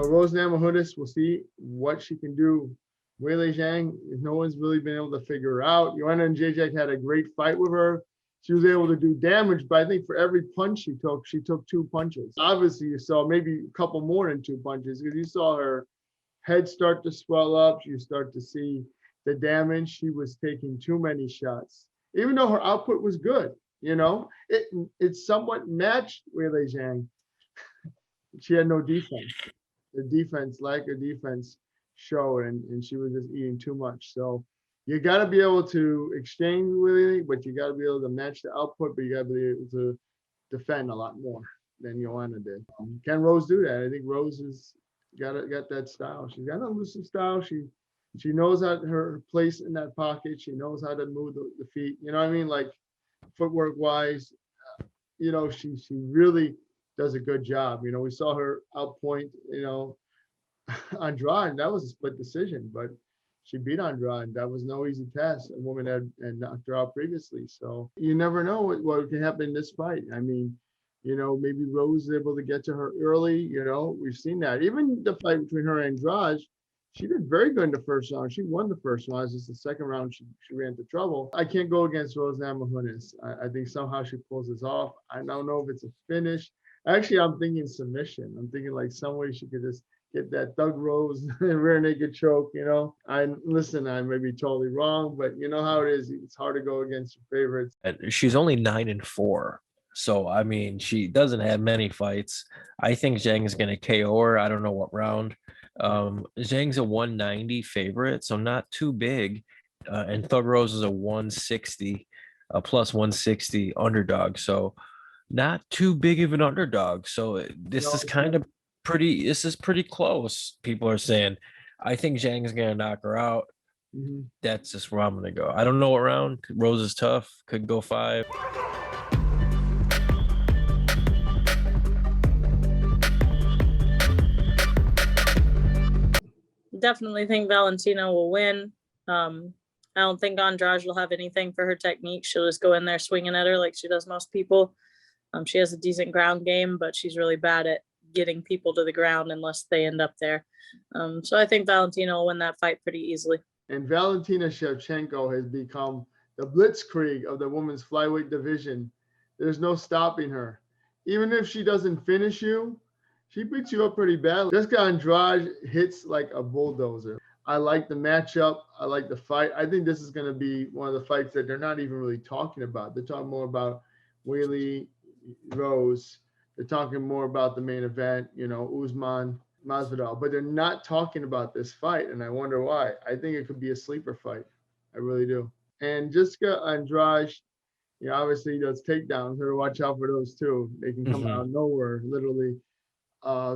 Rose Namajunas, we'll see what she can do. Weili Zhang, no one's really been able to figure her out. Joanna Jędrzejczyk had a great fight with her. She was able to do damage, but I think for every punch she took 2 punches. Obviously, you saw maybe a couple more than 2 punches because you saw her head start to swell up. You start to see the damage. She was taking too many shots, even though her output was good. It somewhat matched Weili Zhang. She had no defense. The defense, lack of defense, showed, and she was just eating too much. So you got to be able to exchange Weili, but you got to be able to match the output, but you got to be able to defend a lot more than Joanna did. Can Rose do that? I think Rose has got that style. She's got an elusive style. She knows her place in that pocket. She knows how to move the feet. You know what I mean? Like footwork wise, she really does a good job. We saw her outpoint, Andrade. That was a split decision, but she beat Andrade. That was no easy task. A woman had knocked her out previously. So you never know what can happen in this fight. I mean, maybe Rose is able to get to her early. We've seen that. Even the fight between her and Andrade, she did very good in the first round. She won the first round. It's just the second round she ran into trouble. I can't go against Rose Namajunas. I think somehow she pulls this off. I don't know if it's a finish. Actually, I'm thinking submission. I'm thinking like some way she could just get that Doug Rose rear naked choke. I may be totally wrong, but you know how it is. It's hard to go against your favorites. She's only 9-4. So, I mean, she doesn't have many fights. I think Zhang is going to KO her. I don't know what round. Zhang's a 190 favorite, so not too big. And Thug Rose is a 160, a plus 160 underdog. So not too big of an underdog. So this is pretty close. People are saying, I think Zhang is going to knock her out. Mm-hmm. That's just where I'm going to go. I don't know what round. Rose is tough. Could go 5. Definitely think Valentina will win. I don't think Andrade will have anything for her technique. She'll just go in there swinging at her like she does most people. She has a decent ground game, but she's really bad at getting people to the ground unless they end up there. So I think Valentina will win that fight pretty easily. And Valentina Shevchenko has become the blitzkrieg of the women's flyweight division. There's no stopping her. Even if she doesn't finish you, she beats you up pretty badly. This guy Andrade hits like a bulldozer. I like the matchup. I like the fight. I think this is going to be one of the fights that they're not even really talking about. They're talking more about Weili, Rose. They're talking more about the main event, Usman, Masvidal. But they're not talking about this fight, and I wonder why. I think it could be a sleeper fight. I really do. And Jessica Andrade, obviously does takedowns. Better watch out for those too. They can come out of nowhere, literally.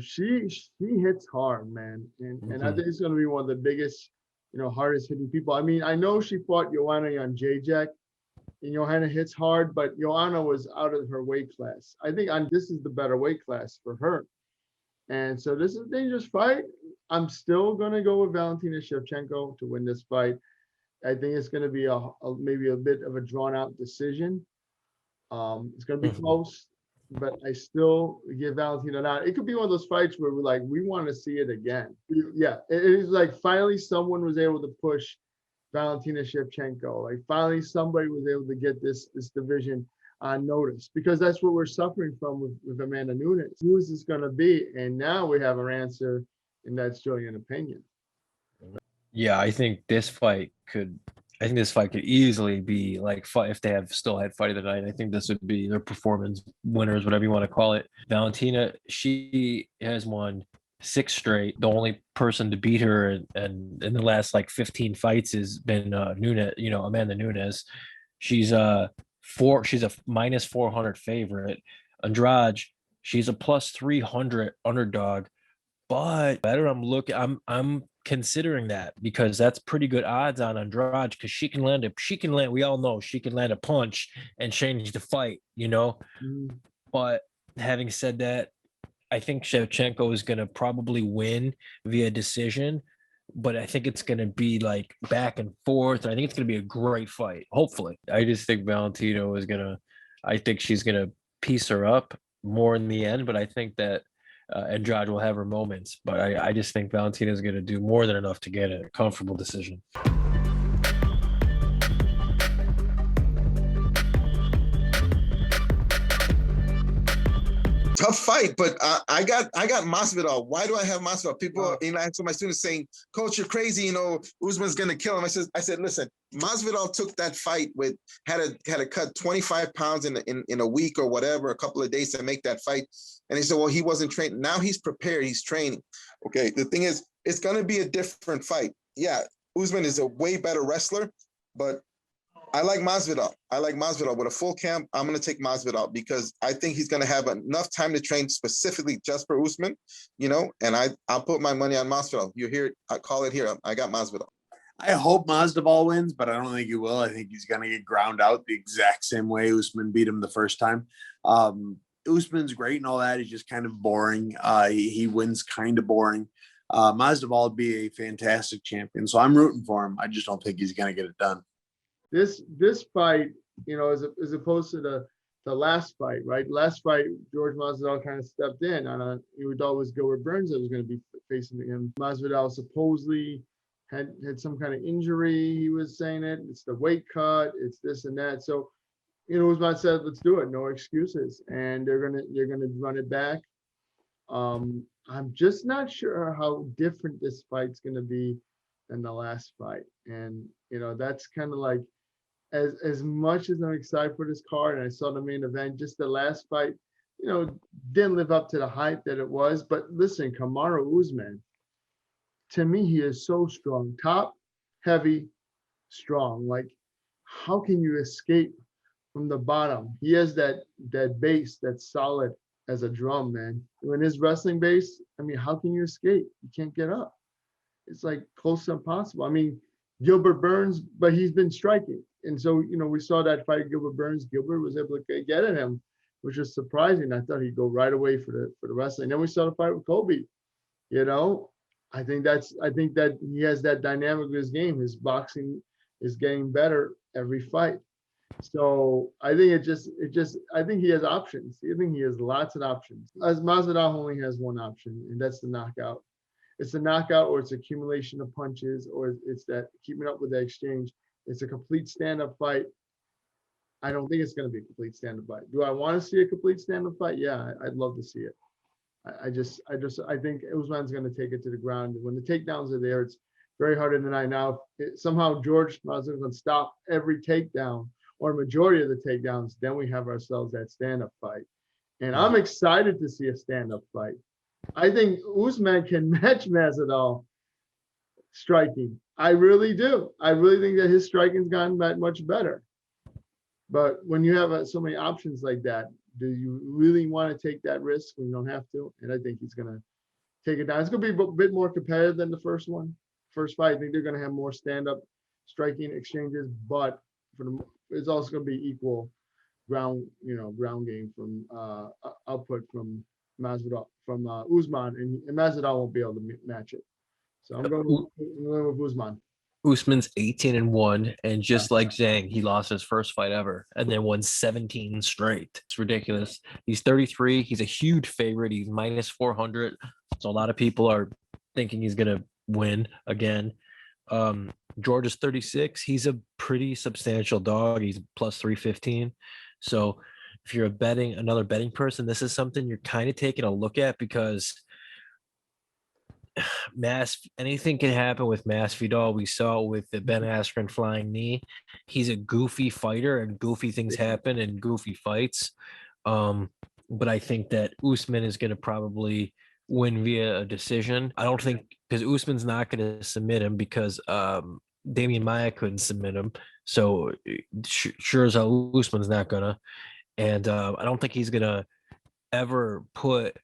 She hits hard, man, and I think it's going to be one of the biggest, hardest hitting people. I mean, I know she fought Joanna Jędrzejczyk, and Joanna hits hard, but Joanna was out of her weight class. I think this is the better weight class for her, and so this is a dangerous fight. I'm still going to go with Valentina Shevchenko to win this fight. I think it's going to be maybe a bit of a drawn out decision. It's going to be close. But I still give Valentina that. It could be one of those fights where we want to see it again. Yeah, it is like finally someone was able to push Valentina Shevchenko. Like finally somebody was able to get this division on notice, because that's what we're suffering from with Amanda Nunes. Who is this going to be? And now we have our answer, and that's Julian opinion. Yeah, I think this fight could easily be like if they have still had fight of the night. I think this would be their performance winners, whatever you want to call it. Valentina, she has won 6 straight. The only person to beat her and in the last 15 fights has been Nunes, Amanda Nunes. She's a minus 400 favorite. Andrade, she's a plus 300 underdog. But better, I'm considering that, because that's pretty good odds on Andrade, because she can land, we all know she can land a punch and change the fight, But having said that, I think Shevchenko is going to probably win via decision, but I think it's going to be back and forth. I think it's going to be a great fight. Hopefully. I just think she's going to piece her up more in the end, but I think that Andrade will have her moments, but I just think Valentina is going to do more than enough to get a comfortable decision. Tough fight, but I got Masvidal. Why do I have Masvidal? People, you know, I answer my students saying, "Coach, you're crazy. You know, Usman's gonna kill him." I said, listen, Masvidal took that fight with had to cut 25 pounds in a week or whatever, a couple of days to make that fight. And he said, well, he wasn't trained. Now he's prepared. He's training. Okay. The thing is, it's gonna be a different fight. Yeah, Usman is a way better wrestler, but I like Masvidal. With a full camp, I'm going to take Masvidal because I think he's going to have enough time to train specifically just for Usman, you know, and I'll put my money on Masvidal. You hear it, I call it here. I got Masvidal. I hope Masvidal wins, but I don't think he will. I think he's going to get ground out the exact same way Usman beat him the first time. Usman's great and all that. He's just kind of boring. He wins kind of boring. Masvidal would be a fantastic champion, so I'm rooting for him. I just don't think he's going to get it done. This fight, you know, as opposed to the last fight, right? Last fight, George Masvidal kind of stepped in on we thought it was Gilbert Burns that was going to be facing him. Masvidal supposedly had some kind of injury. He was saying it's the weight cut, it's this and that. So, you know, Usman said, let's do it, no excuses, and they're gonna run it back. I'm just not sure how different this fight's gonna be than the last fight, and you know, that's kind of like. As much as I'm excited for this card, and I saw the main event, just the last fight, you know, didn't live up to the hype that it was. But listen, Kamaru Usman, to me, he is so strong, top, heavy, strong. Like, how can you escape from the bottom? He has that base that's solid as a drum, man. When his wrestling base, I mean, how can you escape? You can't get up. It's like close to impossible. I mean, Gilbert Burns, but he's been striking. And so, you know, we saw that fight, Gilbert Burns. Gilbert was able to get at him, which was surprising. I thought he'd go right away for the wrestling. Then we saw the fight with Kobe. You know, I think that he has that dynamic of his game. His boxing is getting better every fight. So I think I think he has options. I think he has lots of options. As Masvidal only has one option, and that's the knockout. It's the knockout, or it's accumulation of punches, or it's that keeping up with the exchange. It's a complete stand-up fight. I don't think it's going to be a complete stand-up fight. Do I want to see a complete stand-up fight? Yeah, I'd love to see it. I think Usman's going to take it to the ground. When the takedowns are there, it's very hard to deny. Now, somehow George Masvidal can stop every takedown or majority of the takedowns, then we have ourselves that stand-up fight. And I'm excited to see a stand-up fight. I think Usman can match Masvidal striking. I really do. I really think that his striking's gotten that much better. But when you have so many options like that, do you really want to take that risk when you don't have to? And I think he's going to take it down. It's going to be a bit more competitive than the first fight. I think they're going to have more stand-up striking exchanges, but it's also going to be equal ground game from output from Masvidal, from Usman, and Masvidal won't be able to match it. So I'm going with Usman. Usman's 18-1, and just like Zhang, he lost his first fight ever and then won 17 straight. It's ridiculous. He's 33. He's a huge favorite. He's minus 400. So a lot of people are thinking he's going to win again. George is 36. He's a pretty substantial dog. He's plus 315. So if you're another betting person, this is something you're kind of taking a look at, because anything can happen with Masvidal. We saw with the Ben Askren flying knee. He's a goofy fighter, and goofy things happen in goofy fights. But I think that Usman is going to probably win via a decision. I don't think, because Usman's not going to submit him, because Damian Maia couldn't submit him. So sure as hell Usman's not gonna. And I don't think he's gonna ever put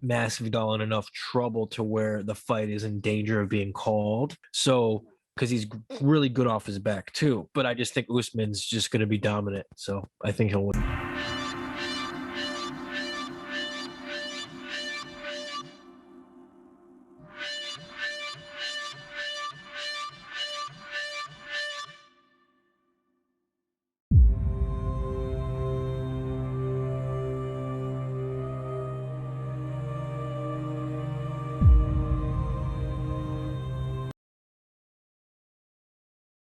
Masvidal in enough trouble to where the fight is in danger of being called. So, because he's really good off his back too. But I just think Usman's just going to be dominant. So I think he'll win.